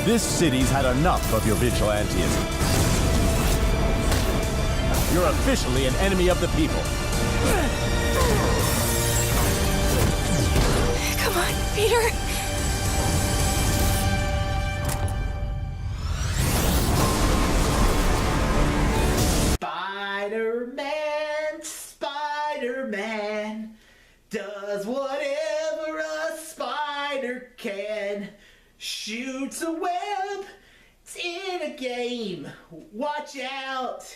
This city's had enough of your vigilantism. You're officially an enemy of the people. Come on, Peter. Spider-Man, Spider-Man does whatever a spider can. Shoots a web, it's in a game. Watch out,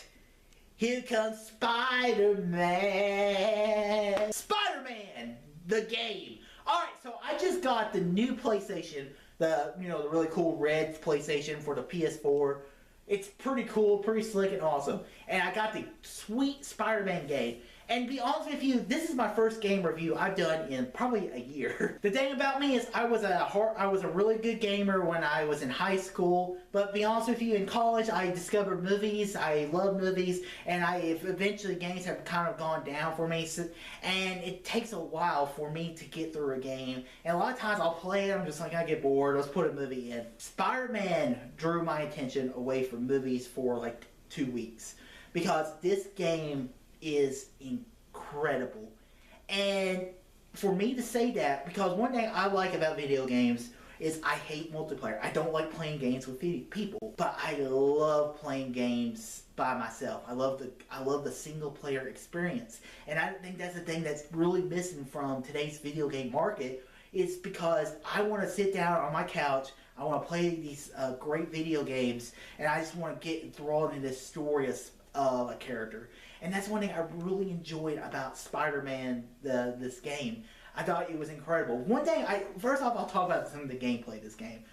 here comes Spider-Man. Spider-Man, the game. Alright, so I just got the new PlayStation, the really cool red PlayStation for the PS4. It's pretty cool, pretty slick and awesome. And I got the sweet Spider-Man game. And to be honest with you, this is my first game review I've done in probably a year. The thing about me is I was a really good gamer when I was in high school. But to be honest with you, in college I discovered movies. I love movies. And eventually games have kind of gone down for me. And it takes a while for me to get through a game. And a lot of times I'll play it, I'm just like, I get bored, let's put a movie in. Spider-Man drew my attention away from movies for like 2 weeks. Because this game is incredible. And for me to say that, because one thing I like about video games is I hate multiplayer. I don't like playing games with people, but I love playing games by myself. I love the single player experience. And I think that's the thing that's really missing from today's video game market, is because I want to sit down on my couch, I want to play these great video games, and I just want to get enthralled in this story of a character. And that's one thing I really enjoyed about Spider-Man, this game. I thought it was incredible. One thing, first off, I'll talk about some of the gameplay of this game.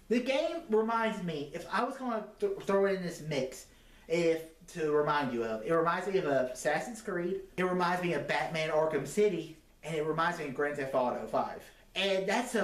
The game reminds me, if I was going to throw it in this mix, to remind you of, it reminds me of Assassin's Creed, it reminds me of Batman Arkham City, and it reminds me of Grand Theft Auto 5. And that's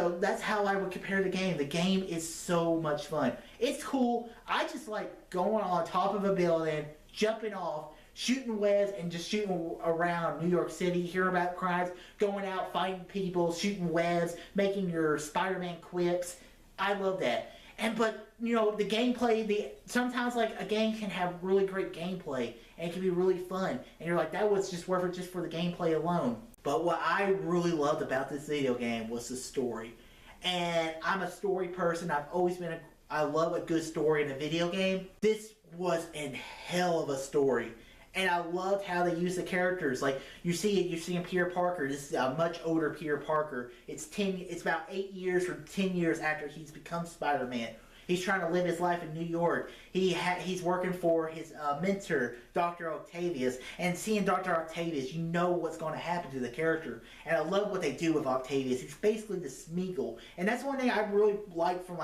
how I would compare the game. The game is so much fun. It's cool. I just like going on top of a building, jumping off, shooting webs, and just shooting around New York City, hearing about crimes, going out, fighting people, shooting webs, making your Spider-Man quips. I love that. But the gameplay, sometimes like a game can have really great gameplay, and it can be really fun, and you're like, that was just worth it just for the gameplay alone. But what I really loved about this video game was the story. And I'm a story person. I love a good story in a video game. This was a hell of a story. And I loved how they used the characters. Like, you're seeing Peter Parker. This is a much older Peter Parker. It's about 8 years or 10 years after he's become Spider-Man. He's trying to live his life in New York. He's working for his mentor, Dr. Octavius. And seeing Dr. Octavius, you know what's going to happen to the character. And I love what they do with Octavius. He's basically the Smeagol. And that's one thing I really like from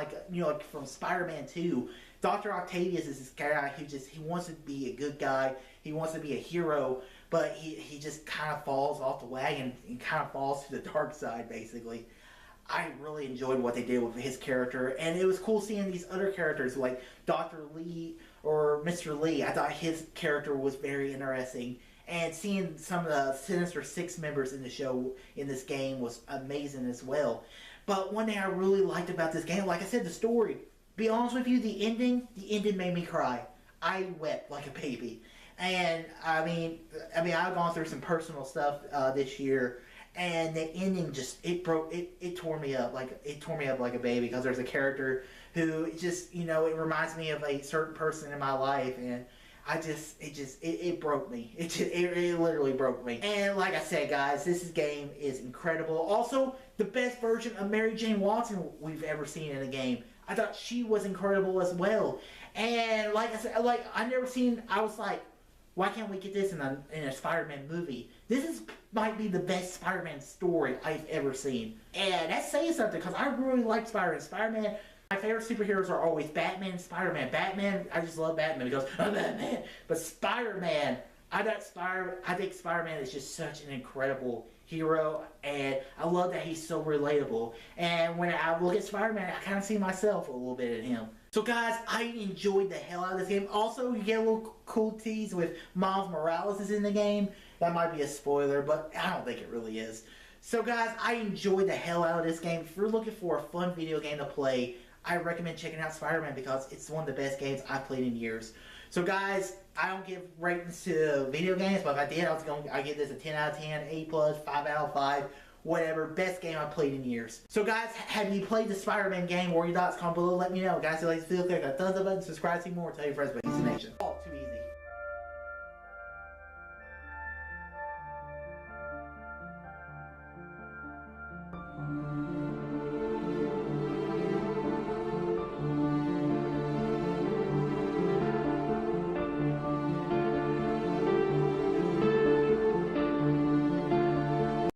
from Spider-Man 2. Dr. Octavius is this guy who he wants to be a good guy. He wants to be a hero, but he just kind of falls off the wagon and kind of falls to the dark side, basically. I really enjoyed what they did with his character, and it was cool seeing these other characters like Dr. Lee or Mr. Lee. I thought his character was very interesting, and seeing some of the Sinister Six members in the show in this game was amazing as well. But one thing I really liked about this game, like I said, the story. Be honest with you, the ending made me cry. I wept like a baby. And I mean, I've gone through some personal stuff this year, and the ending it tore me up like a baby, because there's a character who just it reminds me of a certain person in my life, and it broke me. It literally broke me. And like I said, guys, this game is incredible. Also, the best version of Mary Jane Watson we've ever seen in a game. I thought she was incredible as well. And like I said, I was like, why can't we get this in a Spider-Man movie? This might be the best Spider-Man story I've ever seen. And that's saying something, because I really like Spider-Man. Spider-Man, my favorite superheroes are always Batman and Spider-Man. Batman, I just love Batman because I'm Batman. But Spider-Man, I think Spider-Man is just such an incredible hero, and I love that he's so relatable. And when I look at Spider-Man, I kind of see myself a little bit in him. So guys, I enjoyed the hell out of this game. Also, you get a little cool tease with Miles Morales is in the game. That might be a spoiler, but I don't think it really is. So guys, I enjoyed the hell out of this game. If you're looking for a fun video game to play, I recommend checking out Spider-Man because it's one of the best games I've played in years. So guys, I don't give ratings to video games, but if I did, I give this a 10 out of 10, A+, 5 out of 5, whatever. Best game I've played in years. So guys, have you played the Spider-Man game? What are your thoughts? Comment below, let me know. Guys, if you like this video, click that thumbs up button, subscribe to see more, tell your friends about Easy Nation. All too easy.